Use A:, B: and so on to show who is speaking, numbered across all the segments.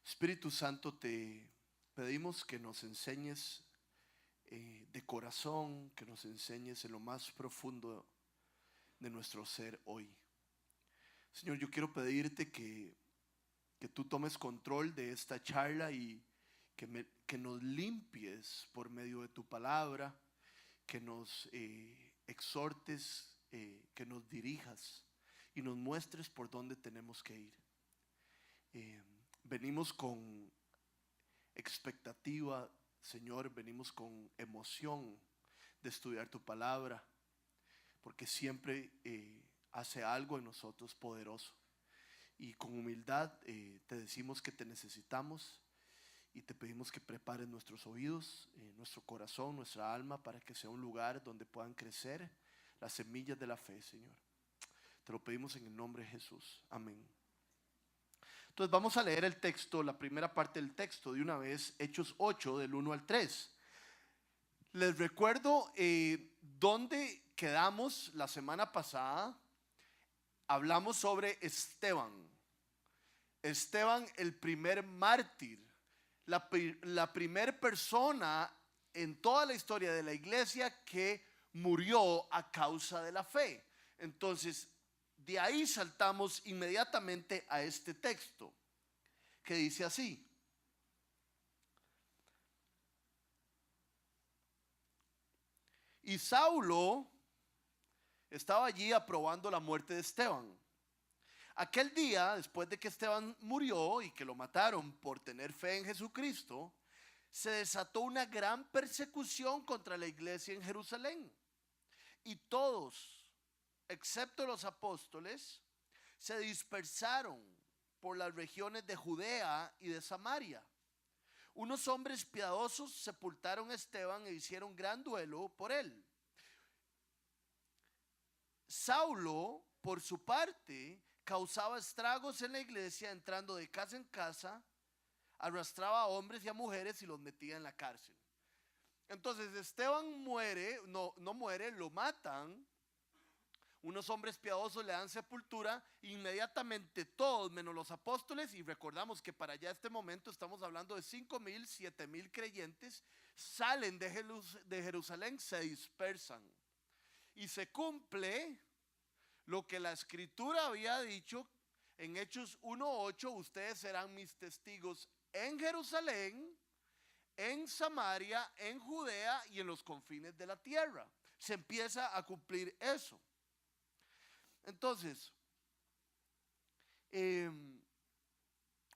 A: Espíritu Santo, te pedimos que nos enseñes de corazón, que nos enseñes en lo más profundo de nuestro ser hoy. Señor, yo quiero pedirte que tú tomes control de esta charla y que nos limpies por medio de tu palabra, que nos exhortes, que nos dirijas y nos muestres por dónde tenemos que ir. Venimos con expectativa, Señor, venimos con emoción de estudiar tu palabra, porque siempre hace algo en nosotros poderoso. Y con humildad te decimos que te necesitamos y te pedimos que prepares nuestros oídos, nuestro corazón, nuestra alma, para que sea un lugar donde puedan crecer las semillas de la fe, Señor. Te lo pedimos en el nombre de Jesús. Amén. Entonces vamos a leer el texto, la primera parte del texto de una vez, Hechos 8 del 1 al 3. Les recuerdo dónde quedamos la semana pasada. Hablamos sobre Esteban. Esteban, el primer mártir, la primera persona en toda la historia de la iglesia que murió a causa de la fe. Entonces, de ahí saltamos inmediatamente a este texto que dice así: y Saulo estaba allí aprobando la muerte de Esteban. Aquel día, después de que Esteban murió y que lo mataron por tener fe en Jesucristo, se desató una gran persecución contra la iglesia en Jerusalén. Y todos, excepto los apóstoles, se dispersaron por las regiones de Judea y de Samaria. Unos hombres piadosos sepultaron a Esteban e hicieron gran duelo por él. Saulo, por su parte, causaba estragos en la iglesia, entrando de casa en casa, arrastraba a hombres y a mujeres y los metía en la cárcel. Entonces Esteban muere, no muere, lo matan. Unos hombres piadosos le dan sepultura. Inmediatamente todos, menos los apóstoles, y recordamos que para allá este momento estamos hablando de 5,000, 7,000 creyentes, salen de Jerusalén, se dispersan. Y se cumple lo que la escritura había dicho en Hechos 1:8: ustedes serán mis testigos en Jerusalén, en Samaria, en Judea y en los confines de la tierra. Se empieza a cumplir eso. Entonces,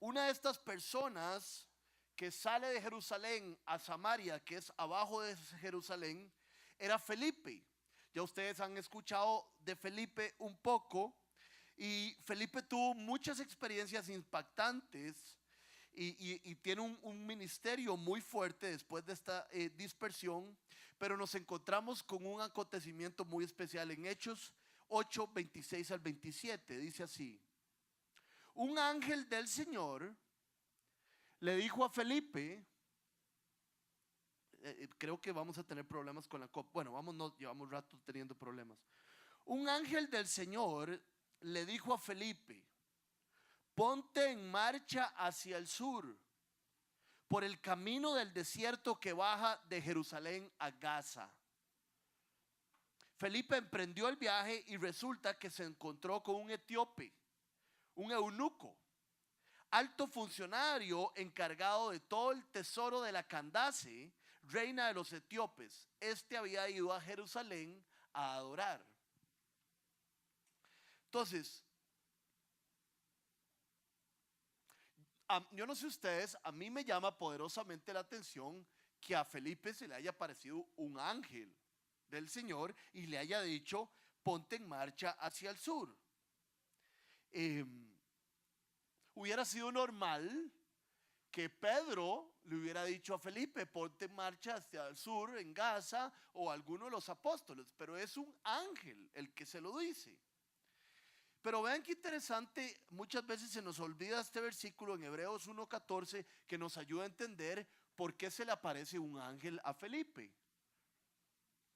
A: una de estas personas que sale de Jerusalén a Samaria, que es abajo de Jerusalén, era Felipe. Ya ustedes han escuchado de Felipe un poco, y Felipe tuvo muchas experiencias impactantes y tiene un ministerio muy fuerte después de esta dispersión. Pero nos encontramos con un acontecimiento muy especial en Hechos 8, 26 al 27. Dice así: un ángel del Señor le dijo a Felipe, creo que vamos a tener problemas con la copa. Bueno, llevamos rato teniendo problemas. Un ángel del Señor le dijo a Felipe: ponte en marcha hacia el sur, por el camino del desierto que baja de Jerusalén a Gaza. Felipe emprendió el viaje y resulta que se encontró con un etíope, un eunuco, alto funcionario encargado de todo el tesoro de la Candace, reina de los etíopes. Este había ido a Jerusalén a adorar. Entonces, yo no sé ustedes, a mí me llama poderosamente la atención que a Felipe se le haya parecido un ángel del Señor y le haya dicho: ponte en marcha hacia el sur. Hubiera sido normal que Pedro le hubiera dicho a Felipe: ponte en marcha hacia el sur, en Gaza, o alguno de los apóstoles, pero es un ángel el que se lo dice. Pero vean qué interesante, muchas veces se nos olvida este versículo en Hebreos 1:14, que nos ayuda a entender por qué se le aparece un ángel a Felipe.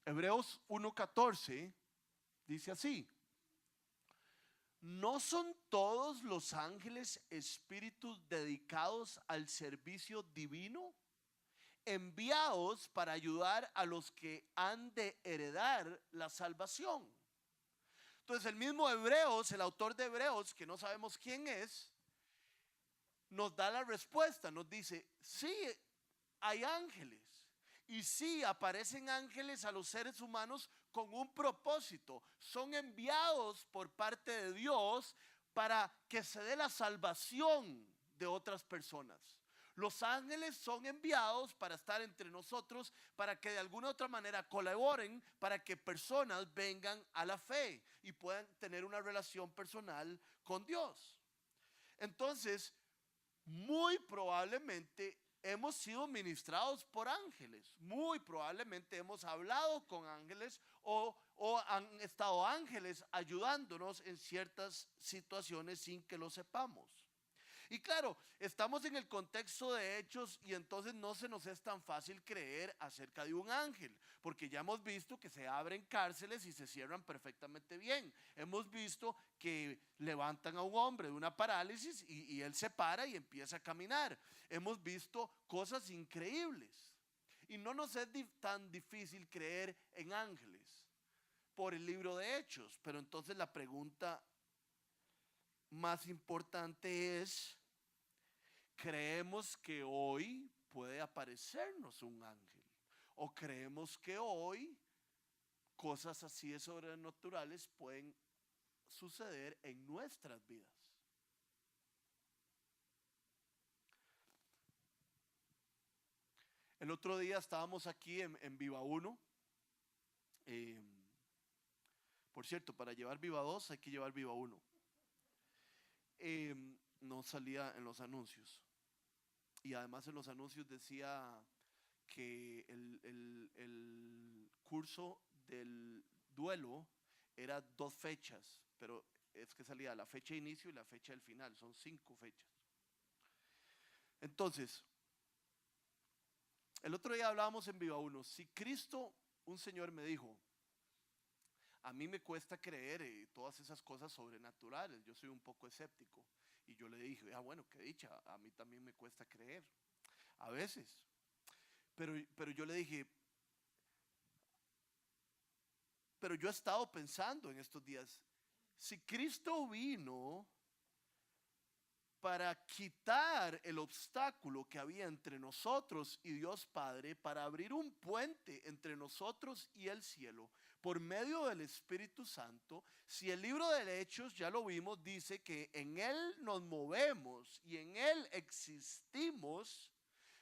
A: Hebreos 1:14 dice así: ¿no son todos los ángeles espíritus dedicados al servicio divino, enviados para ayudar a los que han de heredar la salvación? Entonces el mismo Hebreos, el autor de Hebreos, que no sabemos quién es, nos da la respuesta, nos dice, sí, hay ángeles. Y sí, aparecen ángeles a los seres humanos con un propósito. Son enviados por parte de Dios para que se dé la salvación de otras personas. Los ángeles son enviados para estar entre nosotros, para que de alguna u otra manera colaboren, para que personas vengan a la fe y puedan tener una relación personal con Dios. Entonces, muy probablemente hemos sido ministrados por ángeles, muy probablemente hemos hablado con ángeles o han estado ángeles ayudándonos en ciertas situaciones sin que lo sepamos. Y claro, estamos en el contexto de Hechos y entonces no se nos es tan fácil creer acerca de un ángel, porque ya hemos visto que se abren cárceles y se cierran perfectamente bien. Hemos visto que levantan a un hombre de una parálisis y él se para y empieza a caminar. Hemos visto cosas increíbles y no nos es tan difícil creer en ángeles por el libro de Hechos. Pero entonces la pregunta más importante es, ¿creemos que hoy puede aparecernos un ángel? ¿O creemos que hoy cosas así de sobrenaturales pueden suceder en nuestras vidas? El otro día estábamos aquí en Viva 1. Por cierto, para llevar Viva 2 hay que llevar Viva 1. No salía en los anuncios. Y además en los anuncios decía que el curso del duelo era 2 fechas, pero es que salía la fecha de inicio y la fecha del final, son 5 fechas. Entonces, el otro día hablábamos en Viva 1, si Cristo, un señor me dijo, a mí me cuesta creer todas esas cosas sobrenaturales, yo soy un poco escéptico. Y yo le dije, bueno, qué dicha, a mí también me cuesta creer, a veces. Pero yo le dije, pero yo he estado pensando en estos días, si Cristo vino para quitar el obstáculo que había entre nosotros y Dios Padre, para abrir un puente entre nosotros y el cielo, por medio del Espíritu Santo, si el libro de Hechos, ya lo vimos, dice que en Él nos movemos y en Él existimos,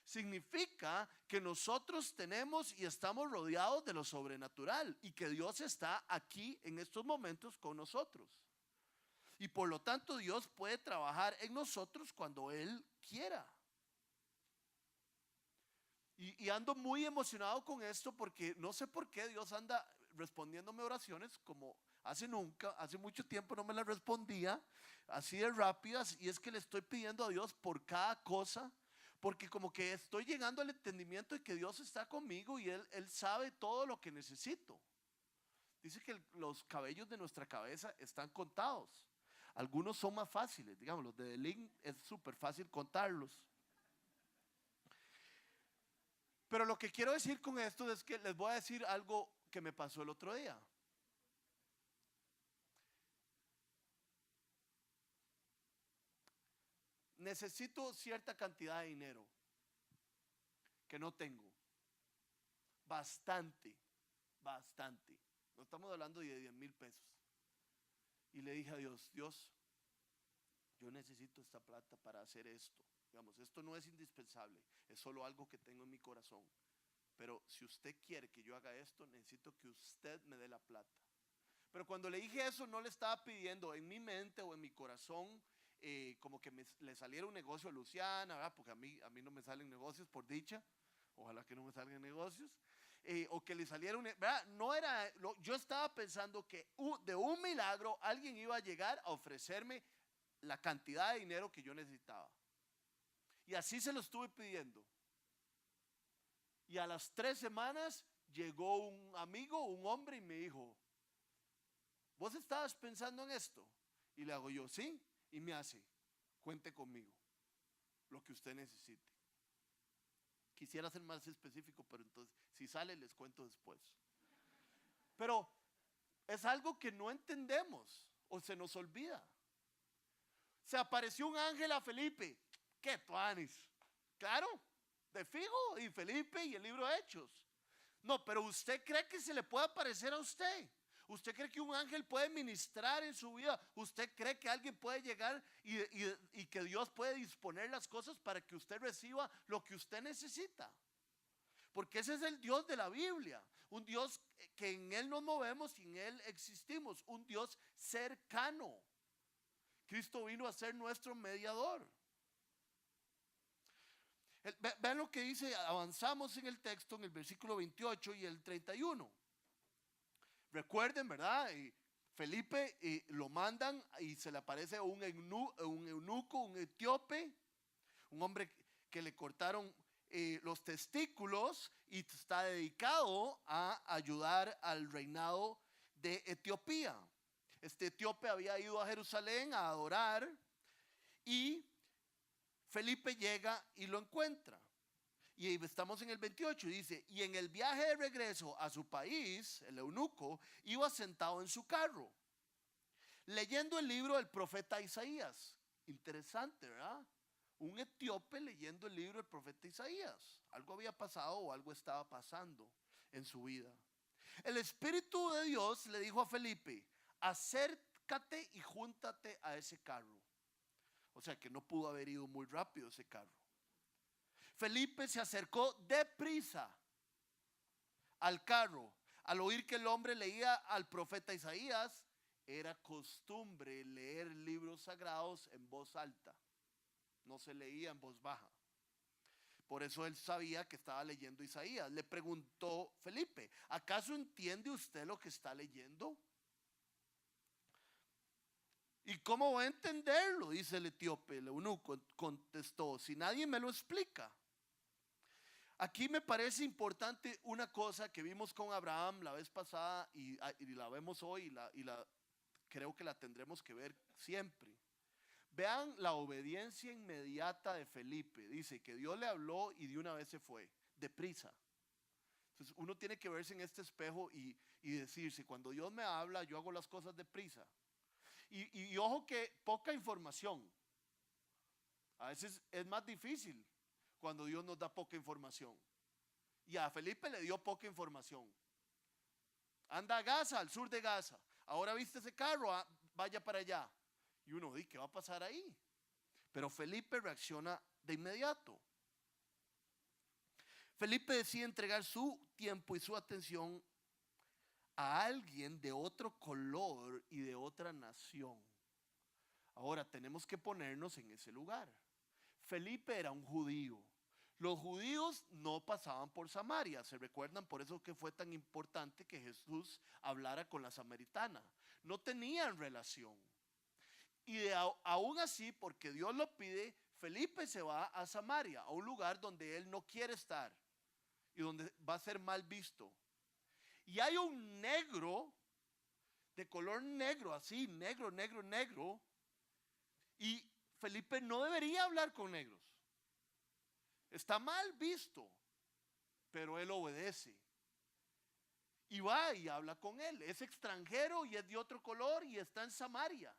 A: significa que nosotros tenemos y estamos rodeados de lo sobrenatural y que Dios está aquí en estos momentos con nosotros. Y por lo tanto Dios puede trabajar en nosotros cuando Él quiera. Y ando muy emocionado con esto porque no sé por qué Dios anda respondiéndome oraciones como hace mucho tiempo no me las respondía, así de rápidas, y es que le estoy pidiendo a Dios por cada cosa, porque como que estoy llegando al entendimiento de que Dios está conmigo y Él sabe todo lo que necesito. Dice que los cabellos de nuestra cabeza están contados. Algunos son más fáciles, digamos, los de Delín es súper fácil contarlos. Pero lo que quiero decir con esto es que les voy a decir algo que me pasó el otro día. Necesito cierta cantidad de dinero que no tengo. Bastante. No estamos hablando de 10,000 pesos. Y le dije a Dios, yo necesito esta plata para hacer esto. Digamos, esto no es indispensable, es solo algo que tengo en mi corazón. Pero si usted quiere que yo haga esto, necesito que usted me dé la plata. Pero cuando le dije eso, no le estaba pidiendo en mi mente o en mi corazón como que le saliera un negocio a Luciana, ¿verdad? Porque a mí no me salen negocios, por dicha. Ojalá que no me salgan negocios. O que le saliera ¿verdad? No era, yo estaba pensando que de un milagro alguien iba a llegar a ofrecerme la cantidad de dinero que yo necesitaba. Y así se lo estuve pidiendo. Y a las 3 semanas llegó un amigo, un hombre, y me dijo, ¿vos estabas pensando en esto? Y le hago yo, sí, y me hace, cuente conmigo, lo que usted necesite. Quisiera ser más específico, pero entonces, si sale, les cuento después. Pero es algo que no entendemos o se nos olvida. Se apareció un ángel a Felipe. ¡Qué tuanis! Claro, de fijo, y Felipe y el libro de Hechos. No, pero ¿usted cree que se le puede aparecer a usted? ¿Usted cree que un ángel puede ministrar en su vida? ¿Usted cree que alguien puede llegar y que Dios puede disponer las cosas para que usted reciba lo que usted necesita? Porque ese es el Dios de la Biblia. Un Dios que en Él nos movemos y en Él existimos. Un Dios cercano. Cristo vino a ser nuestro mediador. Vean lo que dice, avanzamos en el texto en el versículo 28 y el 31. Recuerden, ¿verdad? Felipe lo mandan y se le aparece un eunuco, un etíope, un hombre que le cortaron los testículos y está dedicado a ayudar al reinado de Etiopía. Este etíope había ido a Jerusalén a adorar y Felipe llega y lo encuentra. Y estamos en el 28, dice, y en el viaje de regreso a su país, el eunuco iba sentado en su carro, leyendo el libro del profeta Isaías. Interesante, ¿verdad? Un etíope leyendo el libro del profeta Isaías. Algo había pasado o algo estaba pasando en su vida. El Espíritu de Dios le dijo a Felipe, acércate y júntate a ese carro. O sea que no pudo haber ido muy rápido ese carro. Felipe se acercó deprisa al carro. Al oír que el hombre leía al profeta Isaías, era costumbre leer libros sagrados en voz alta. No se leía en voz baja. Por eso él sabía que estaba leyendo Isaías. Le preguntó Felipe, ¿acaso entiende usted lo que está leyendo? ¿Y cómo va a entenderlo? Dice el etíope. El eunuco contestó, si nadie me lo explica. Aquí me parece importante una cosa que vimos con Abraham la vez pasada y la vemos hoy y creo que la tendremos que ver siempre. Vean la obediencia inmediata de Felipe. Dice que Dios le habló y de una vez se fue, deprisa. Entonces uno tiene que verse en este espejo y decirse, cuando Dios me habla, yo hago las cosas deprisa. Y ojo que poca información. A veces es más difícil cuando Dios nos da poca información. Y a Felipe le dio poca información. Anda a Gaza, al sur de Gaza. Ahora viste ese carro, vaya para allá. Y uno dice, ¿qué va a pasar ahí? Pero Felipe reacciona de inmediato. Felipe decide entregar su tiempo y su atención a alguien de otro color y de otra nación. Ahora tenemos que ponernos en ese lugar. Felipe era un judío. Los judíos no pasaban por Samaria. ¿Se recuerdan? Por eso que fue tan importante que Jesús hablara con la samaritana. No tenían relación. Y aún así, porque Dios lo pide, Felipe se va a Samaria, a un lugar donde él no quiere estar y donde va a ser mal visto. Y hay un negro, de color negro, así, negro. Y Felipe no debería hablar con negros. Está mal visto, pero él obedece. Y va y habla con él. Es extranjero y es de otro color y está en Samaria.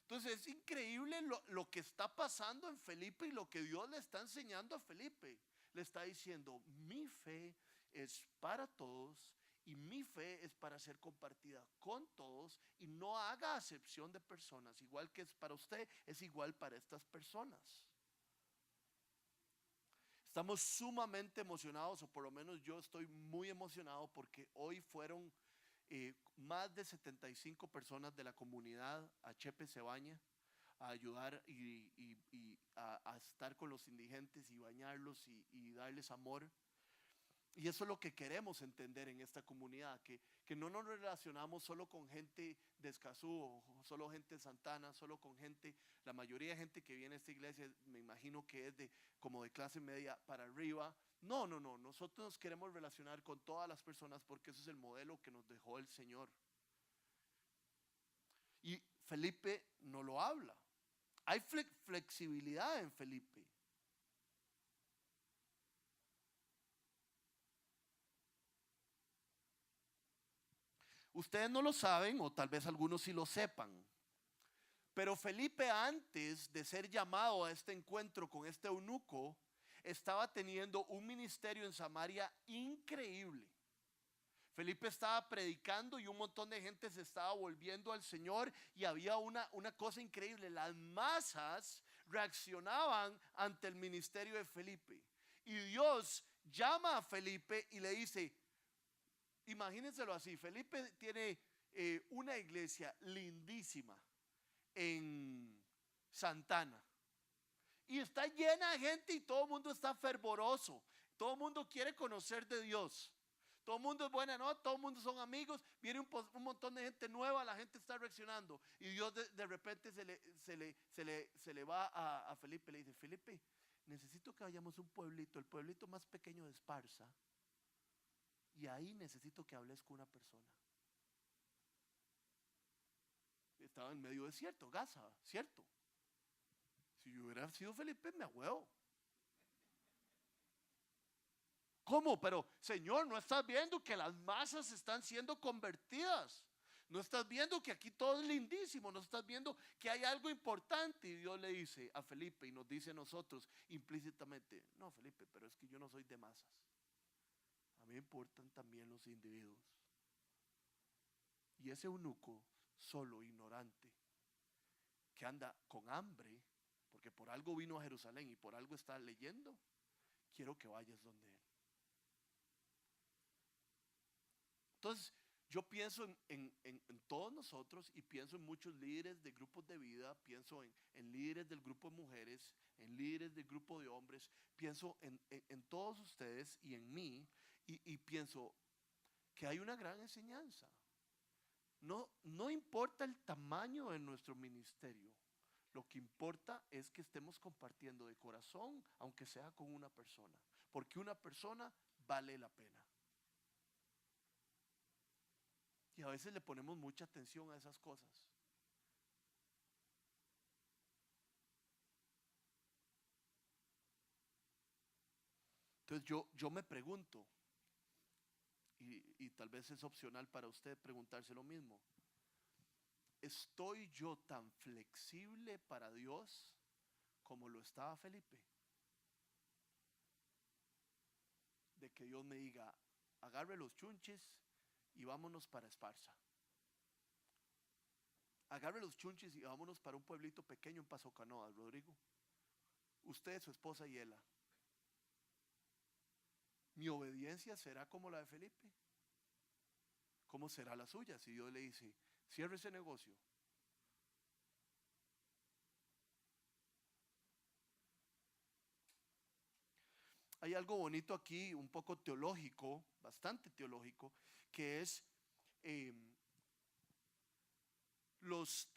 A: Entonces es increíble lo que está pasando en Felipe y lo que Dios le está enseñando a Felipe. Le está diciendo, mi fe es para todos y mi fe es para ser compartida con todos y no haga acepción de personas. Igual que es para usted, es igual para estas personas. Estamos sumamente emocionados, o por lo menos yo estoy muy emocionado porque hoy fueron más de 75 personas de la comunidad a Chepe Cebaña a ayudar y a estar con los indigentes y bañarlos y darles amor. Y eso es lo que queremos entender en esta comunidad, que no nos relacionamos solo con gente de Escazú, o solo gente de Santana, solo con gente, la mayoría de gente que viene a esta iglesia, me imagino que es como de clase media para arriba. No, nosotros nos queremos relacionar con todas las personas porque ese es el modelo que nos dejó el Señor. Y Felipe no lo habla. Hay flexibilidad en Felipe. Ustedes no lo saben, o tal vez algunos sí lo sepan, pero Felipe, antes de ser llamado a este encuentro con este eunuco, estaba teniendo un ministerio en Samaria increíble. Felipe estaba predicando y un montón de gente se estaba volviendo al Señor, y había una cosa increíble: las masas reaccionaban ante el ministerio de Felipe. Y Dios llama a Felipe y le dice, imagínenselo así, Felipe tiene una iglesia lindísima en Santana, y está llena de gente, y todo el mundo está fervoroso, todo el mundo quiere conocer de Dios, todo el mundo es buena, ¿no? Todo el mundo son amigos, viene un montón de gente nueva, la gente está reaccionando, y Dios de repente se le va a Felipe, le dice, Felipe, necesito que vayamos a un pueblito, el pueblito más pequeño de Esparza, y ahí necesito que hables con una persona. Estaba en medio desierto, Gaza, ¿cierto? Si yo hubiera sido Felipe, me ahuevo. ¿Cómo? Pero Señor, ¿no estás viendo que las masas están siendo convertidas? ¿No estás viendo que aquí todo es lindísimo? ¿No estás viendo que hay algo importante? Y Dios le dice a Felipe, y nos dice a nosotros implícitamente, no, Felipe, pero es que yo no soy de masas. A mí me importan también los individuos. Y ese eunuco solo, ignorante, que anda con hambre, porque por algo vino a Jerusalén y por algo está leyendo, quiero que vayas donde él. Entonces, yo pienso en todos nosotros, y pienso en muchos líderes de grupos de vida, pienso en líderes del grupo de mujeres, en líderes del grupo de hombres, pienso en todos ustedes y en mí, y pienso que hay una gran enseñanza. No importa el tamaño de nuestro ministerio, lo que importa es que estemos compartiendo de corazón, aunque sea con una persona, porque una persona vale la pena. Y a veces le ponemos mucha atención a esas cosas. Entonces yo me pregunto, y tal vez es opcional para usted preguntarse lo mismo: ¿estoy yo tan flexible para Dios como lo estaba Felipe? De que Dios me diga, agarre los chunches y vámonos para Esparza. Agarre los chunches y vámonos para un pueblito pequeño en Paso Canoas, Rodrigo. Usted, su esposa y ella. ¿Mi obediencia será como la de Felipe? ¿Cómo será la suya si Dios le dice, cierre ese negocio? Hay algo bonito aquí, un poco teológico, bastante teológico, que es eh,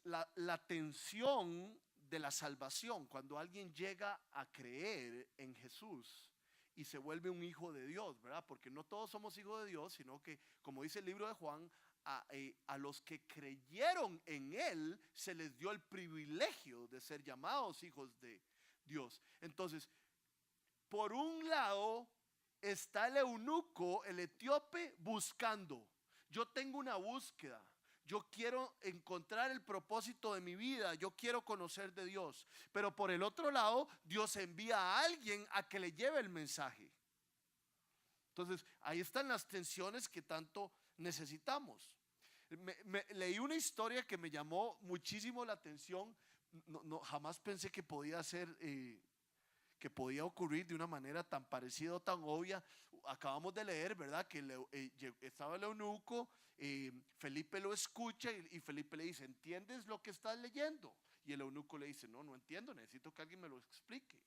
A: la tensión de la salvación. Cuando alguien llega a creer en Jesús y se vuelve un hijo de Dios, ¿verdad? Porque no todos somos hijos de Dios, sino que, como dice el libro de Juan, a los que creyeron en Él se les dio el privilegio de ser llamados hijos de Dios. Entonces, por un lado está el eunuco, el etíope, buscando. Yo tengo una búsqueda. Yo quiero encontrar el propósito de mi vida. Yo quiero conocer de Dios. Pero por el otro lado, Dios envía a alguien a que le lleve el mensaje. Entonces, ahí están las tensiones que tanto necesitamos. Leí una historia que me llamó muchísimo la atención. Jamás pensé que podía ser... que podía ocurrir de una manera tan parecida o tan obvia. Acabamos de leer, ¿verdad? Que estaba el eunuco, Felipe lo escucha y Felipe le dice, ¿entiendes lo que estás leyendo? Y el eunuco le dice, no entiendo, necesito que alguien me lo explique.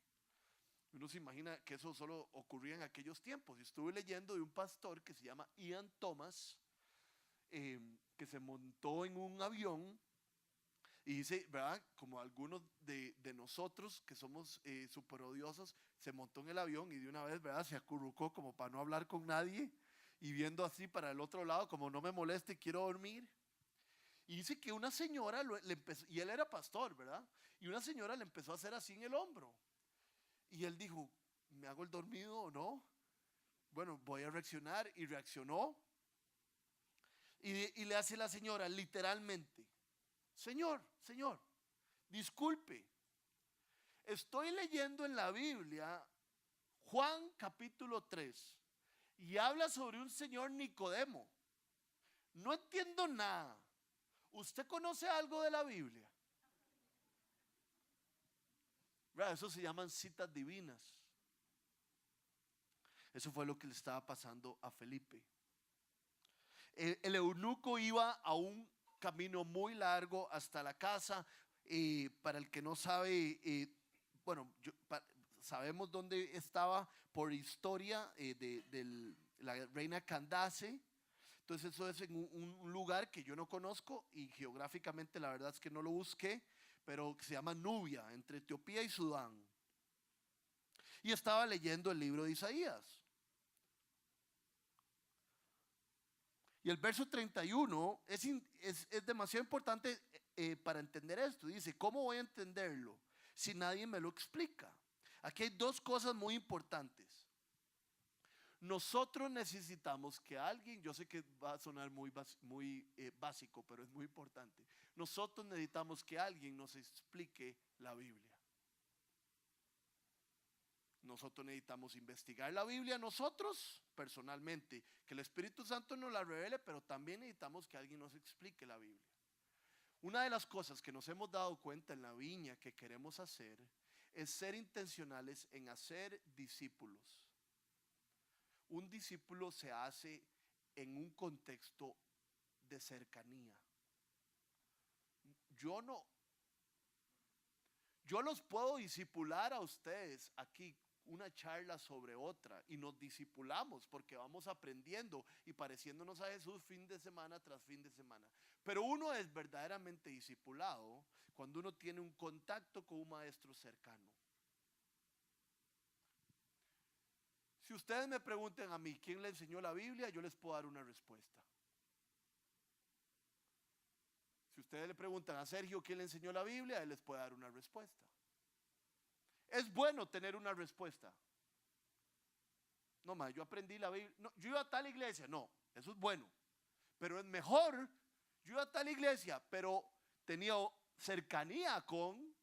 A: Uno se imagina que eso solo ocurría en aquellos tiempos. Y estuve leyendo de un pastor que se llama Ian Thomas, que se montó en un avión. Y dice, ¿verdad? Como algunos de nosotros que somos súper odiosos, se montó en el avión y de una vez, ¿verdad? Se acurrucó como para no hablar con nadie y viendo así para el otro lado, como no me moleste, quiero dormir. Y dice que una señora le empezó, y él era pastor, ¿verdad? Y una señora le empezó a hacer así en el hombro. Y él dijo, ¿me hago el dormido o no? Bueno, voy a reaccionar. Y reaccionó. Y le hace la señora literalmente, Señor, disculpe, estoy leyendo en la Biblia Juan capítulo 3 y habla sobre un señor Nicodemo. No entiendo nada. ¿Usted conoce algo de la Biblia? Eso se llaman citas divinas. Eso fue lo que le estaba pasando a Felipe. El eunuco iba a un camino muy largo hasta la casa. Para el que no sabe, bueno, sabemos dónde estaba por historia de la reina Candace. Entonces eso es en un lugar que yo no conozco y geográficamente la verdad es que no lo busqué, pero que se llama Nubia, entre Etiopía y Sudán. Y estaba leyendo el libro de Isaías. Y el verso 31 es demasiado importante para entender esto. Dice, ¿cómo voy a entenderlo si nadie me lo explica? Aquí hay dos cosas muy importantes. Nosotros necesitamos que alguien, yo sé que va a sonar muy básico, pero es muy importante. Nosotros necesitamos que alguien nos explique la Biblia. Nosotros necesitamos investigar la Biblia nosotros personalmente, que el Espíritu Santo nos la revele, pero también necesitamos que alguien nos explique la Biblia. Una de las cosas que nos hemos dado cuenta en la viña que queremos hacer es ser intencionales en hacer discípulos. Un discípulo se hace en un contexto de cercanía. Yo los puedo discipular a ustedes aquí, una charla sobre otra, y nos discipulamos porque vamos aprendiendo y pareciéndonos a Jesús fin de semana tras fin de semana. Pero uno es verdaderamente discipulado cuando uno tiene un contacto con un maestro cercano. Si ustedes me preguntan a mí quién le enseñó la Biblia, yo les puedo dar una respuesta. Si ustedes le preguntan a Sergio quién le enseñó la Biblia, él les puede dar una respuesta. Es bueno tener una respuesta. No más, yo aprendí la Biblia. No, yo iba a tal iglesia. No, eso es bueno. Pero es mejor, yo iba a tal iglesia, pero tenía cercanía con.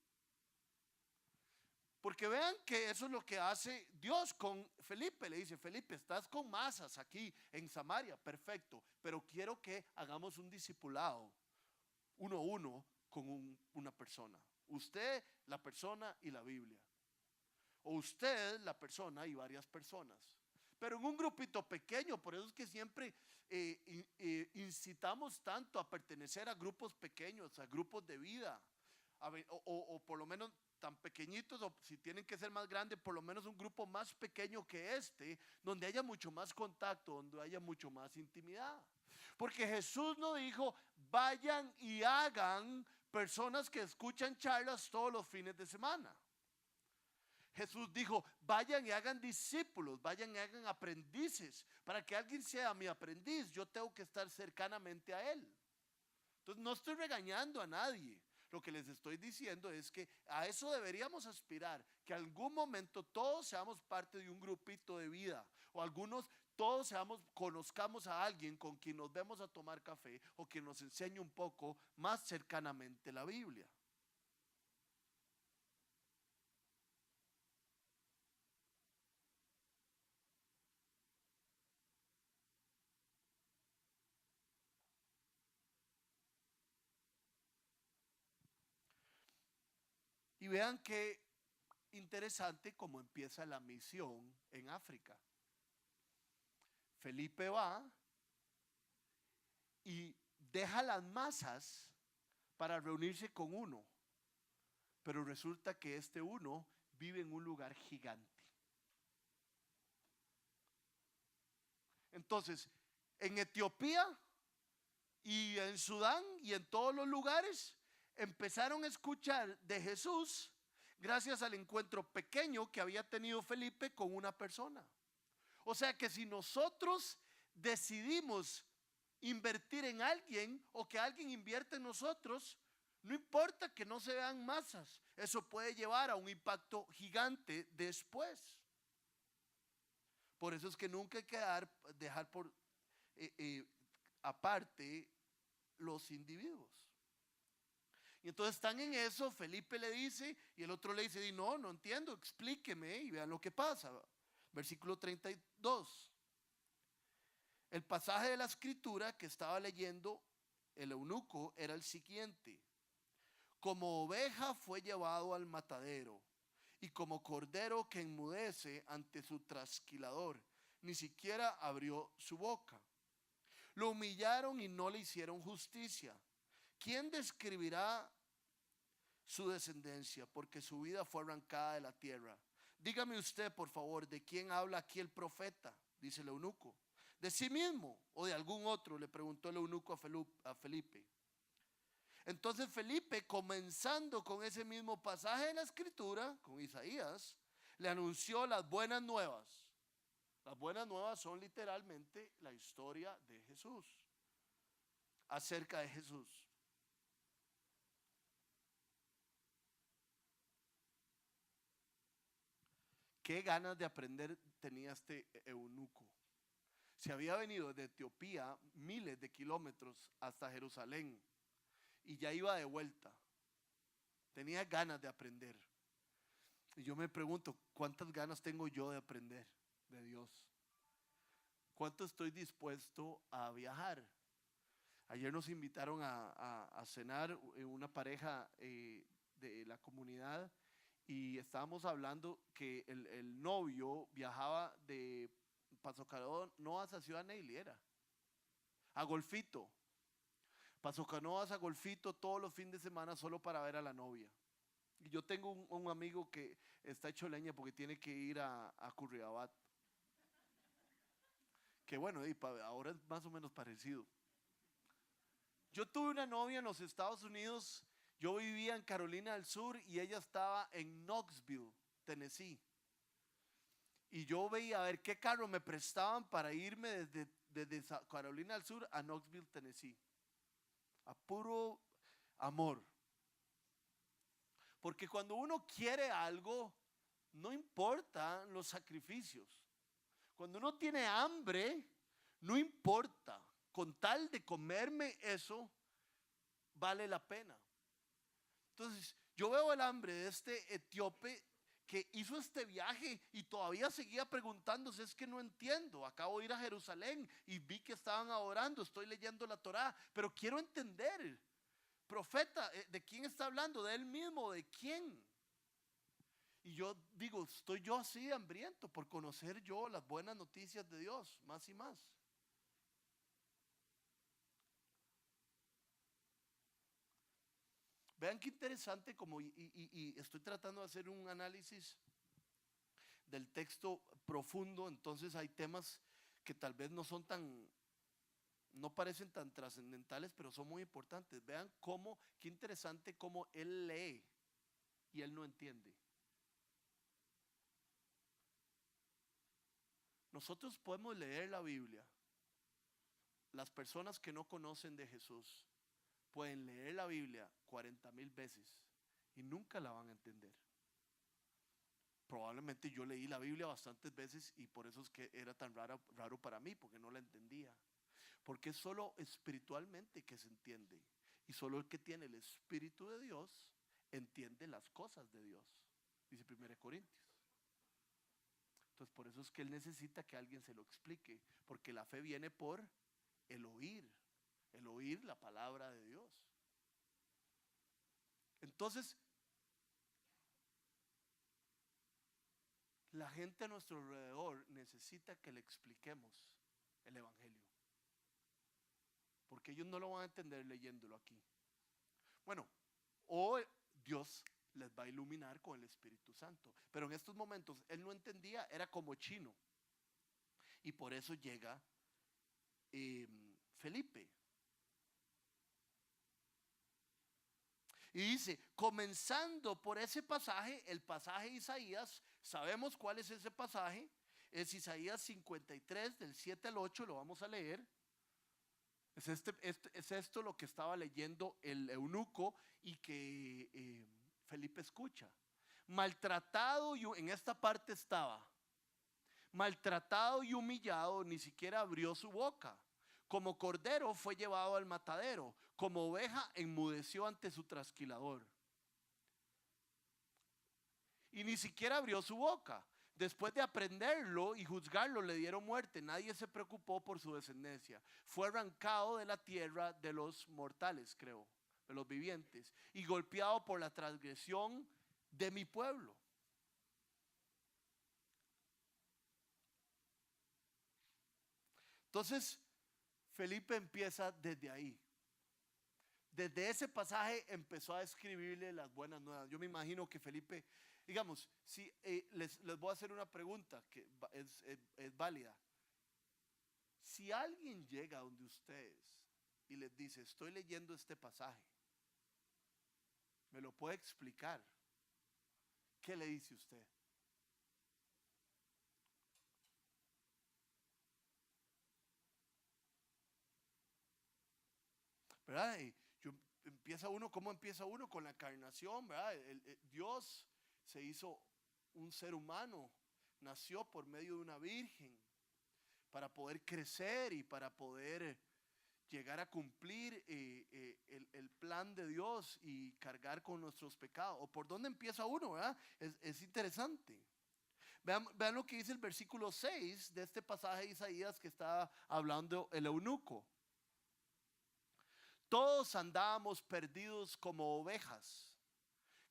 A: Porque vean que eso es lo que hace Dios con Felipe. Le dice, Felipe, estás con masas aquí en Samaria, perfecto. Pero quiero que hagamos un discipulado, uno a uno, con una persona. Usted, la persona y la Biblia. O usted, la persona y varias personas. Pero en un grupito pequeño, por eso es que siempre incitamos tanto a pertenecer a grupos pequeños, a grupos de vida. O por lo menos tan pequeñitos, o si tienen que ser más grandes, por lo menos un grupo más pequeño que este, donde haya mucho más contacto, donde haya mucho más intimidad. Porque Jesús no dijo, vayan y hagan personas que escuchan charlas todos los fines de semana. Jesús dijo, vayan y hagan discípulos, vayan y hagan aprendices. Para que alguien sea mi aprendiz, yo tengo que estar cercanamente a él. Entonces no estoy regañando a nadie. Lo que les estoy diciendo es que a eso deberíamos aspirar, que algún momento todos seamos parte de un grupito de vida, o todos conozcamos a alguien con quien nos vemos a tomar café, o quien nos enseñe un poco más cercanamente la Biblia. Y vean qué interesante cómo empieza la misión en África. Felipe va y deja las masas para reunirse con uno. Pero resulta que este uno vive en un lugar gigante. Entonces, en Etiopía y en Sudán y en todos los lugares empezaron a escuchar de Jesús gracias al encuentro pequeño que había tenido Felipe con una persona. O sea que si nosotros decidimos invertir en alguien o que alguien invierta en nosotros, no importa que no se vean masas, eso puede llevar a un impacto gigante después. Por eso es que nunca hay que dejar por aparte los individuos. Y entonces están en eso, Felipe le dice y el otro le dice, no, no entiendo, explíqueme y vean lo que pasa. Versículo 32. El pasaje de la escritura que estaba leyendo el eunuco era el siguiente: como oveja fue llevado al matadero, y como cordero que enmudece ante su trasquilador, ni siquiera abrió su boca. Lo humillaron y no le hicieron justicia. ¿Quién describirá su descendencia? Porque su vida fue arrancada de la tierra. Dígame usted, por favor, ¿de quién habla aquí el profeta? Dice el eunuco. ¿De sí mismo o de algún otro?, le preguntó el eunuco a Felipe. Entonces Felipe, comenzando con ese mismo pasaje de la escritura, con Isaías, le anunció las buenas nuevas. Las buenas nuevas son literalmente la historia de Jesús, acerca de Jesús. Qué ganas de aprender tenía este eunuco. Se había venido de Etiopía miles de kilómetros hasta Jerusalén y ya iba de vuelta. Tenía ganas de aprender. Y yo me pregunto, ¿cuántas ganas tengo yo de aprender de Dios? ¿Cuánto estoy dispuesto a viajar? Ayer nos invitaron a cenar una pareja de la comunidad y estábamos hablando que el novio viajaba de Paso Canoas a Ciudad Neiliera, a Golfito. Paso Canoas a Golfito todos los fines de semana solo para ver a la novia. Y yo tengo un amigo que está hecho leña porque tiene que ir a Curriabat. Que bueno, ahora es más o menos parecido. Yo tuve una novia en los Estados Unidos, yo vivía en Carolina del Sur y ella estaba en Knoxville, Tennessee. Y yo veía a ver qué carro me prestaban para irme desde Carolina del Sur a Knoxville, Tennessee. A puro amor. Porque cuando uno quiere algo, no importa los sacrificios. Cuando uno tiene hambre, no importa. Con tal de comerme eso, vale la pena. Entonces, yo veo el hambre de este etíope que hizo este viaje y todavía seguía preguntándose, es que no entiendo, acabo de ir a Jerusalén y vi que estaban adorando, estoy leyendo la Torá, pero quiero entender, profeta, ¿de quién está hablando? ¿De él mismo? ¿De quién? Y yo digo, estoy yo así hambriento por conocer yo las buenas noticias de Dios, más y más. Vean qué interesante como, y estoy tratando de hacer un análisis del texto profundo, entonces hay temas que tal vez no son tan, no parecen tan trascendentales, pero son muy importantes. Vean cómo, qué interesante cómo él lee y él no entiende. Nosotros podemos leer la Biblia. Las personas que no conocen de Jesús pueden leer la Biblia 40,000 veces y nunca la van a entender. Probablemente yo leí la Biblia bastantes veces y por eso es que era tan raro para mí, porque no la entendía. Porque es solo espiritualmente que se entiende. Y solo el que tiene el Espíritu de Dios entiende las cosas de Dios. Dice 1 Corintios. Entonces por eso es que él necesita que alguien se lo explique. Porque la fe viene por el oír la palabra de Dios. Entonces, la gente a nuestro alrededor necesita que le expliquemos el Evangelio. Porque ellos no lo van a entender leyéndolo aquí. Bueno, o Dios les va a iluminar con el Espíritu Santo. Pero en estos momentos él no entendía, era como chino. Y por eso llega Felipe. Y dice, comenzando por ese pasaje, el pasaje de Isaías, sabemos cuál es ese pasaje, es Isaías 53, del 7 al 8, lo vamos a leer. Es esto lo que estaba leyendo el eunuco y que Felipe escucha. Maltratado, y en esta parte estaba, maltratado y humillado, ni siquiera abrió su boca. Como cordero fue llevado al matadero, como oveja enmudeció ante su trasquilador. Y ni siquiera abrió su boca. Después de aprenderlo y juzgarlo, le dieron muerte. Nadie se preocupó por su descendencia. Fue arrancado de la tierra de los mortales, creo, de los vivientes, y golpeado por la transgresión de mi pueblo. Entonces, Felipe empieza desde ahí. Desde ese pasaje empezó a escribirle las buenas nuevas. Yo me imagino que Felipe, digamos, si les voy a hacer una pregunta que es válida. Si alguien llega donde ustedes y les dice, estoy leyendo este pasaje, ¿me lo puede explicar? ¿Qué le dice usted? ¿Verdad? Y ¿cómo empieza uno? Con la encarnación, ¿verdad? Dios se hizo un ser humano, nació por medio de una virgen para poder crecer y para poder llegar a cumplir el plan de Dios y cargar con nuestros pecados. ¿O por dónde empieza uno? ¿Verdad? Es interesante. Vean lo que dice el versículo 6 de este pasaje de Isaías que está hablando el eunuco. Todos andábamos perdidos como ovejas.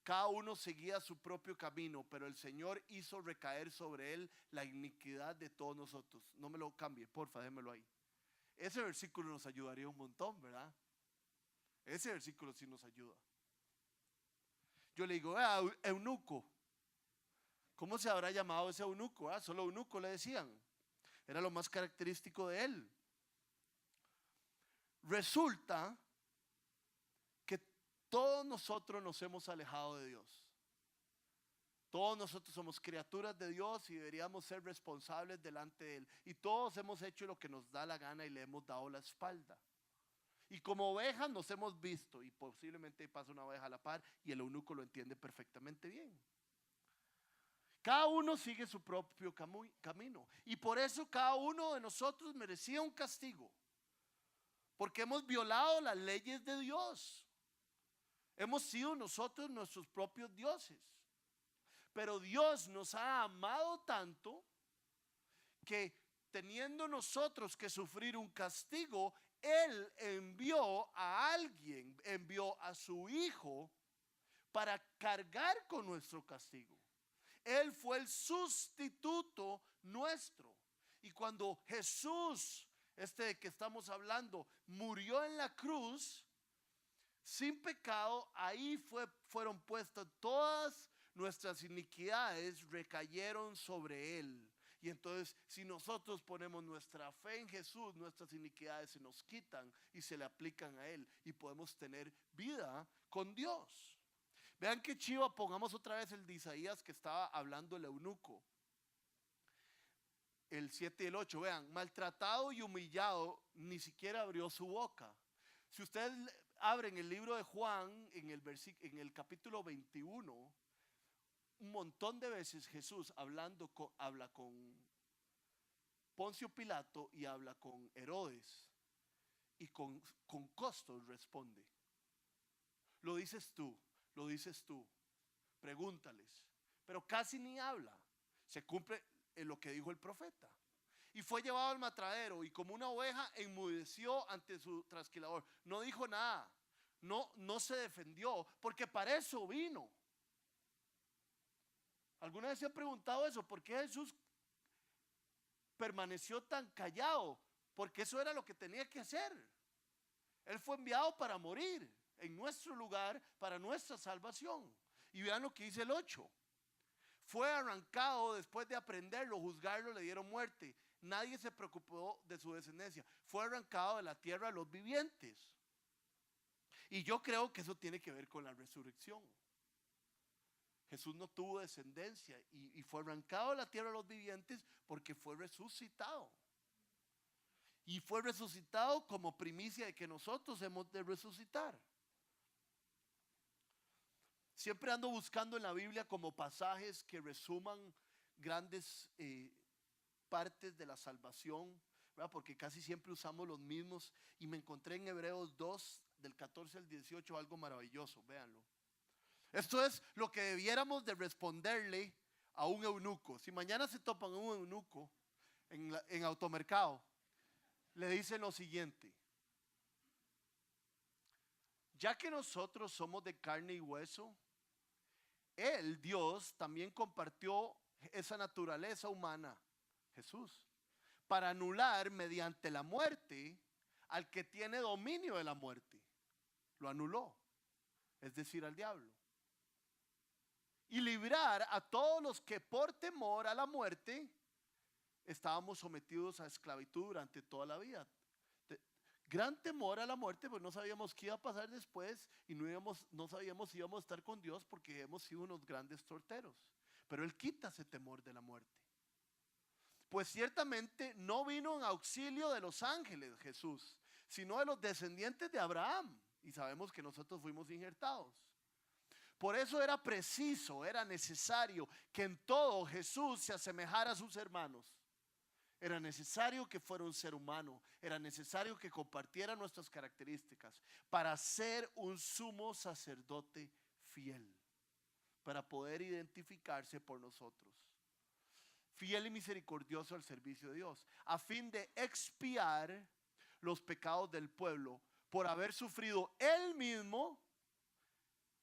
A: Cada uno seguía su propio camino, pero el Señor hizo recaer sobre él la iniquidad de todos nosotros. No me lo cambie, porfa, démelo ahí. Ese versículo nos ayudaría un montón, ¿verdad? Ese versículo sí nos ayuda. Yo le digo, eunuco. ¿Cómo se habrá llamado ese eunuco? Solo eunuco le decían. Era lo más característico de él. Resulta que todos nosotros nos hemos alejado de Dios. Todos nosotros somos criaturas de Dios y deberíamos ser responsables delante de Él. Y todos hemos hecho lo que nos da la gana y le hemos dado la espalda. Y como ovejas nos hemos visto, y posiblemente pasa una oveja a la par y el eunuco lo entiende perfectamente bien. Cada uno sigue su propio camino. Y por eso cada uno de nosotros merecía un castigo. Porque hemos violado las leyes de Dios. Hemos sido nosotros nuestros propios dioses. Pero Dios nos ha amado tanto que teniendo nosotros que sufrir un castigo, Él envió a alguien, envió a su Hijo para cargar con nuestro castigo. Él fue el sustituto nuestro. Y cuando Jesús, de que estamos hablando, murió en la cruz, sin pecado, ahí fueron puestas todas nuestras iniquidades, recayeron sobre Él. Y entonces, si nosotros ponemos nuestra fe en Jesús, nuestras iniquidades se nos quitan y se le aplican a Él. Y podemos tener vida con Dios. Vean qué chiva, pongamos otra vez el de Isaías que estaba hablando el eunuco. El 7 y el 8, vean, maltratado y humillado, ni siquiera abrió su boca. Si ustedes abren el libro de Juan, en el capítulo 21, un montón de veces Jesús habla con Poncio Pilato y habla con Herodes. Y con costos responde. Lo dices tú, pregúntales. Pero casi ni habla. Se cumple lo que dijo el profeta. Y fue llevado al matadero y como una oveja enmudeció ante su trasquilador. No dijo nada. No se defendió porque para eso vino. ¿Alguna vez se ha preguntado eso? ¿Por qué Jesús permaneció tan callado? Porque eso era lo que tenía que hacer. Él fue enviado para morir en nuestro lugar, para nuestra salvación. Y vean lo que dice el 8. Fue arrancado después de aprenderlo, juzgarlo, le dieron muerte. Nadie se preocupó de su descendencia. Fue arrancado de la tierra de los vivientes. Y yo creo que eso tiene que ver con la resurrección. Jesús no tuvo descendencia y fue arrancado de la tierra de los vivientes porque fue resucitado. y fue resucitado como primicia de que nosotros hemos de resucitar. Siempre ando buscando en la Biblia como pasajes que resuman grandes partes de la salvación, ¿verdad? Porque casi siempre usamos los mismos, y me encontré en Hebreos 2 del 14 al 18 algo maravilloso, véanlo. Esto es lo que debiéramos de responderle a un eunuco. Si mañana se topan un eunuco en automercado, le dicen lo siguiente: ya que nosotros somos de carne y hueso, Él, Dios, también compartió esa naturaleza humana, Jesús, para anular mediante la muerte al que tiene dominio de la muerte. Lo anuló, es decir, al diablo. Y librar a todos los que por temor a la muerte estábamos sometidos a esclavitud durante toda la vida. Gran temor a la muerte, pues no sabíamos qué iba a pasar después y no sabíamos si íbamos a estar con Dios, porque hemos sido unos grandes torteros. Pero Él quita ese temor de la muerte. Pues ciertamente no vino en auxilio de los ángeles Jesús, sino de los descendientes de Abraham. Y sabemos que nosotros fuimos injertados. Por eso era preciso, era necesario que en todo Jesús se asemejara a sus hermanos. Era necesario que fuera un ser humano. Era necesario que compartiera nuestras características para ser un sumo sacerdote fiel, para poder identificarse por nosotros. Fiel y misericordioso al servicio de Dios, a fin de expiar los pecados del pueblo por haber sufrido Él mismo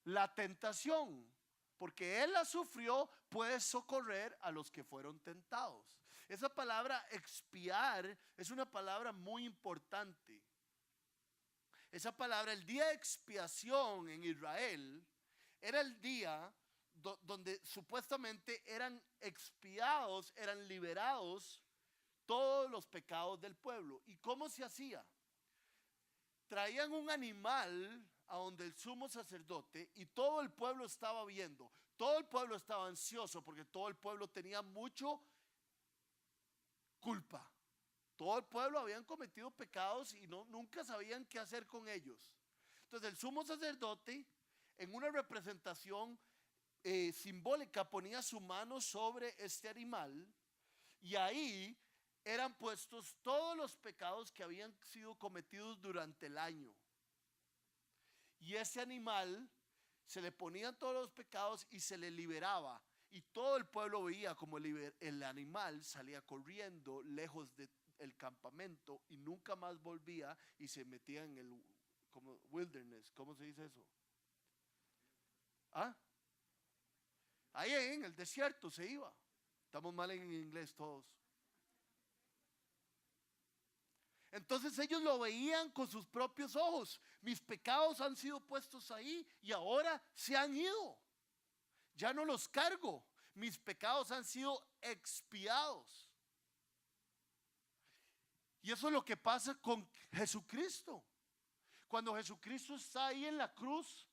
A: la tentación. Porque Él la sufrió, puede socorrer a los que fueron tentados. Esa palabra expiar es una palabra muy importante. Esa palabra, el día de expiación en Israel, era el día donde supuestamente eran expiados, eran liberados todos los pecados del pueblo. ¿Y cómo se hacía? Traían un animal a donde el sumo sacerdote, y todo el pueblo estaba viendo. Todo el pueblo estaba ansioso porque todo el pueblo tenía mucho culpa. Todo el pueblo habían cometido pecados y nunca sabían qué hacer con ellos. Entonces el sumo sacerdote, en una representación simbólica, ponía su mano sobre este animal, y ahí eran puestos todos los pecados que habían sido cometidos durante el año. Y ese animal se le ponían todos los pecados y se le liberaba. Y todo el pueblo veía como el animal salía corriendo lejos del campamento y nunca más volvía, y se metía en el como wilderness. ¿Cómo se dice eso? ¿Ah? Ahí en el desierto se iba. Estamos mal en inglés todos. Entonces ellos lo veían con sus propios ojos. Mis pecados han sido puestos ahí y ahora se han ido. Ya no los cargo. Mis pecados han sido expiados. Y eso es lo que pasa con Jesucristo. Cuando Jesucristo está ahí en la cruz,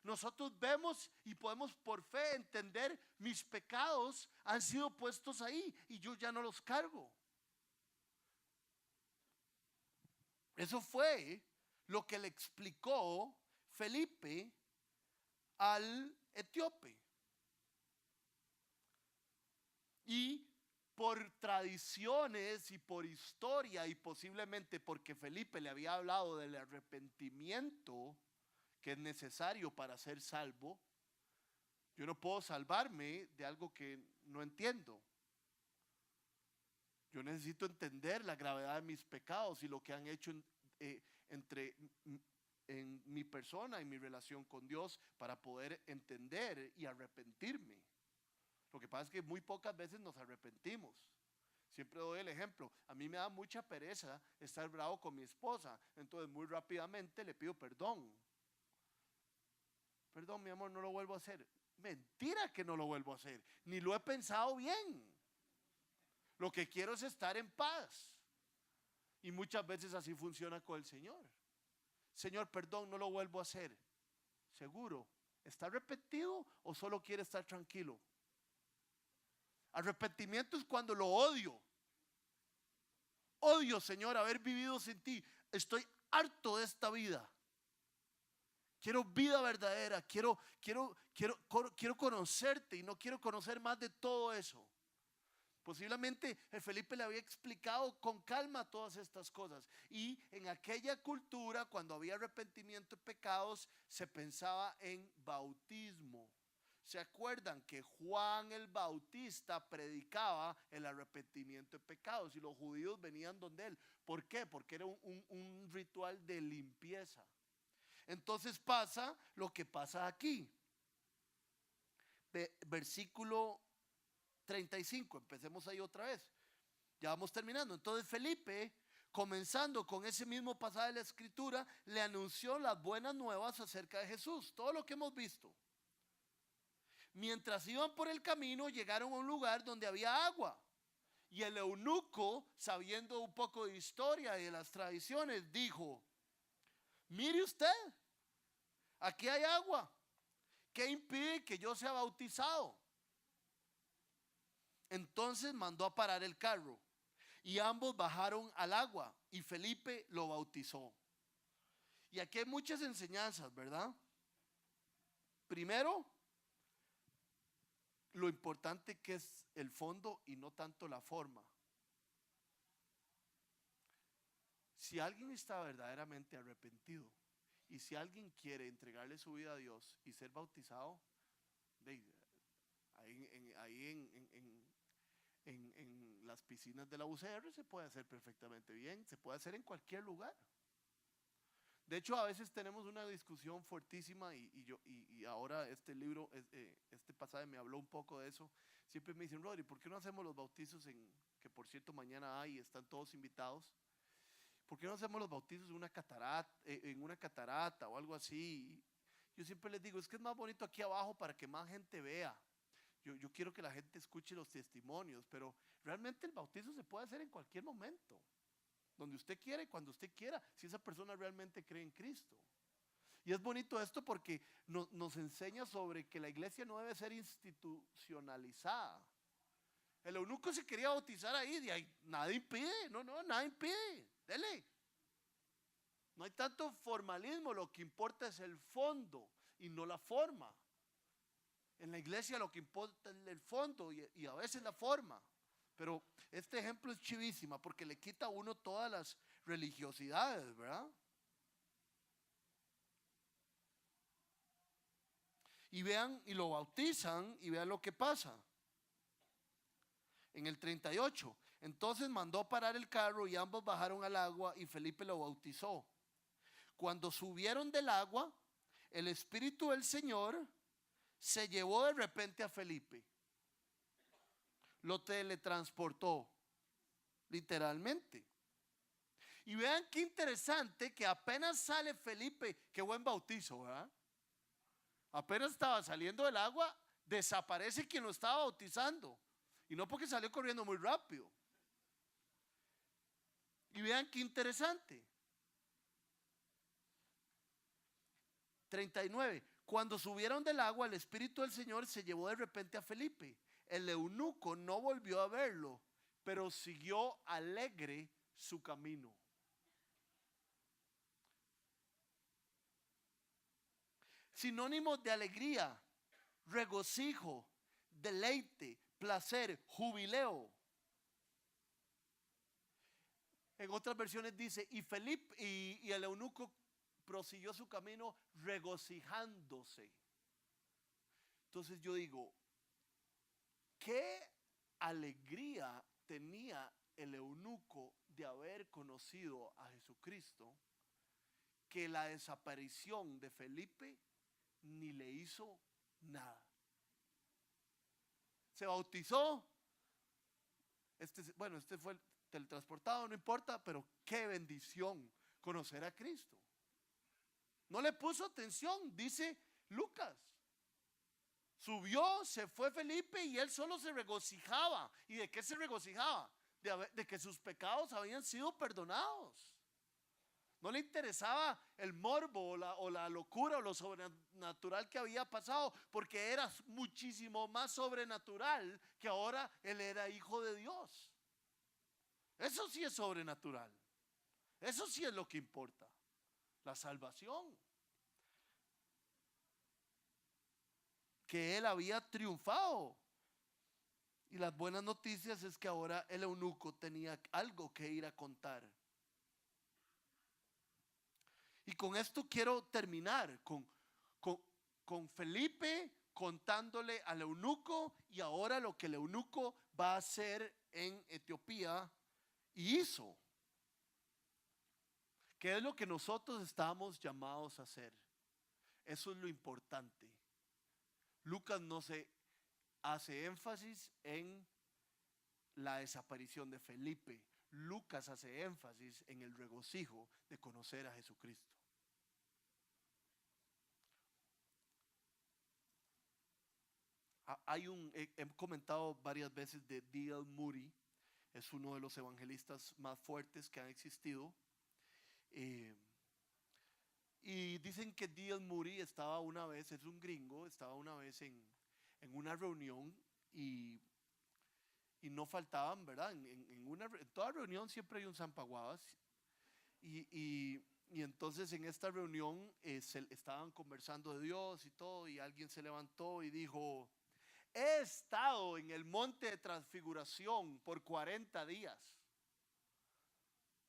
A: nosotros vemos y podemos por fe entender: mis pecados han sido puestos ahí y yo ya no los cargo. Eso fue lo que le explicó Felipe al etíope. Y por tradiciones y por historia, y posiblemente porque Felipe le había hablado del arrepentimiento que es necesario para ser salvo, yo no puedo salvarme de algo que no entiendo. Yo necesito entender la gravedad de mis pecados y lo que han hecho en mi persona y mi relación con Dios, para poder entender y arrepentirme. Lo que pasa es que muy pocas veces nos arrepentimos. Siempre doy el ejemplo: a mí me da mucha pereza estar bravo con mi esposa, entonces muy rápidamente le pido perdón. Perdón, mi amor, no lo vuelvo a hacer. Mentira que no lo vuelvo a hacer, ni lo he pensado bien. Lo que quiero es estar en paz. Y muchas veces así funciona con el Señor. Señor, perdón, no lo vuelvo a hacer. ¿Seguro? ¿Está arrepentido o solo quiere estar tranquilo? Arrepentimiento es cuando lo odio. Odio, Señor, haber vivido sin ti. Estoy harto de esta vida. Quiero vida verdadera. Quiero conocerte y no quiero conocer más de todo eso. Posiblemente Felipe le había explicado con calma todas estas cosas. Y en aquella cultura, cuando había arrepentimiento de pecados, se pensaba en bautismo. ¿Se acuerdan que Juan el Bautista predicaba el arrepentimiento de pecados y los judíos venían donde él? ¿Por qué? Porque era un ritual de limpieza. Entonces pasa lo que pasa aquí. Versículo 35, empecemos ahí otra vez. Ya vamos terminando. Entonces Felipe, comenzando con ese mismo pasaje de la escritura, le anunció las buenas nuevas acerca de Jesús. Todo lo que hemos visto. Mientras iban por el camino, llegaron a un lugar donde había agua. Y el eunuco, sabiendo un poco de historia y de las tradiciones, dijo: mire usted, aquí hay agua. ¿Qué impide que yo sea bautizado? Entonces mandó a parar el carro y ambos bajaron al agua y Felipe lo bautizó. Y aquí hay muchas enseñanzas, ¿verdad? Primero, lo importante que es el fondo y no tanto la forma. Si alguien está verdaderamente arrepentido y si alguien quiere entregarle su vida a Dios y ser bautizado, en las piscinas de la UCR se puede hacer perfectamente bien, se puede hacer en cualquier lugar. De hecho, a veces tenemos una discusión fuertísima y ahora este libro, este pasaje me habló un poco de eso. Siempre me dicen: Rodri, ¿por qué no hacemos los bautizos que por cierto mañana hay, están todos invitados? ¿Por qué no hacemos los bautizos en una catarata o algo así? Yo siempre les digo, es que es más bonito aquí abajo para que más gente vea. Yo quiero que la gente escuche los testimonios, pero realmente el bautizo se puede hacer en cualquier momento, donde usted quiera y cuando usted quiera, si esa persona realmente cree en Cristo. Y es bonito esto porque nos enseña sobre que la iglesia no debe ser institucionalizada. El eunuco se quería bautizar ahí, de ahí nada impide, nada impide, dele. No hay tanto formalismo, lo que importa es el fondo y no la forma. En la iglesia lo que importa es el fondo y a veces la forma. Pero este ejemplo es chivísima porque le quita a uno todas las religiosidades, ¿verdad? Y vean, y lo bautizan y vean lo que pasa. En el 38, entonces mandó parar el carro y ambos bajaron al agua y Felipe lo bautizó. Cuando subieron del agua, el Espíritu del Señor se llevó de repente a Felipe. Lo teletransportó, literalmente. Y vean qué interesante que apenas sale Felipe, qué buen bautizo, ¿verdad? Apenas estaba saliendo del agua, desaparece quien lo estaba bautizando. Y no porque salió corriendo muy rápido. Y vean qué interesante. 39. Cuando subieron del agua, el Espíritu del Señor se llevó de repente a Felipe. El eunuco no volvió a verlo, pero siguió alegre su camino. Sinónimos de alegría: regocijo, deleite, placer, jubileo. En otras versiones dice: y Felipe y el eunuco prosiguió su camino regocijándose. Entonces yo digo, qué alegría tenía el eunuco de haber conocido a Jesucristo, que la desaparición de Felipe ni le hizo nada. Se bautizó, este fue teletransportado, no importa, pero qué bendición conocer a Cristo. No le puso atención, dice Lucas. Subió, se fue Felipe y él solo se regocijaba. ¿Y de qué se regocijaba? De que sus pecados habían sido perdonados. No le interesaba el morbo o la locura o lo sobrenatural que había pasado, porque era muchísimo más sobrenatural que ahora él era hijo de Dios. Eso sí es sobrenatural. Eso sí es lo que importa. La salvación. Que él había triunfado. Y las buenas noticias es que ahora el eunuco tenía algo que ir a contar. Y con esto quiero terminar, con Felipe contándole al eunuco y ahora lo que el eunuco va a hacer en Etiopía y hizo. ¿Qué es lo que nosotros estamos llamados a hacer? Eso es lo importante. Lucas no se hace énfasis en la desaparición de Felipe. Lucas hace énfasis en el regocijo de conocer a Jesucristo. He comentado varias veces de D.L. Moody, es uno de los evangelistas más fuertes que han existido. Y dicen que D.L. Moody estaba una vez, es un gringo, estaba una vez en una reunión y no faltaban, ¿verdad? En toda reunión siempre hay un zampaguadas. Y entonces en esta reunión estaban conversando de Dios y todo, y alguien se levantó y dijo: he estado en el monte de transfiguración por 40 días.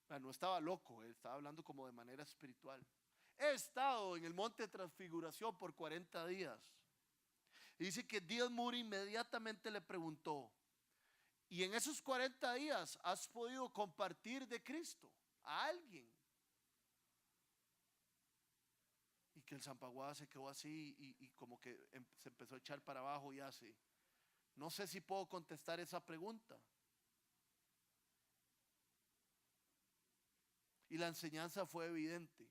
A: O sea, no estaba loco, estaba hablando como de manera espiritual. He estado en el monte de transfiguración por 40 días. Y dice que D.L. Moody inmediatamente le preguntó: ¿y en esos 40 días has podido compartir de Cristo a alguien? Y que el zampaguada se quedó así y como que se empezó a echar para abajo y así. No sé si puedo contestar esa pregunta. Y la enseñanza fue evidente.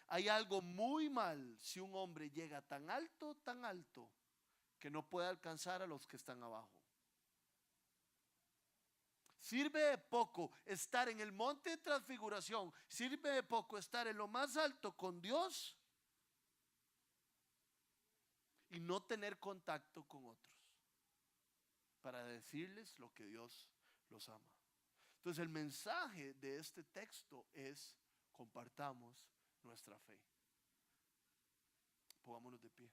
A: Hay algo muy mal si un hombre llega tan alto, que no puede alcanzar a los que están abajo. Sirve de poco estar en el monte de transfiguración, sirve de poco estar en lo más alto con Dios y no tener contacto con otros para decirles lo que Dios los ama. Entonces el mensaje de este texto es: compartamos nuestra fe. Pongámonos de pie.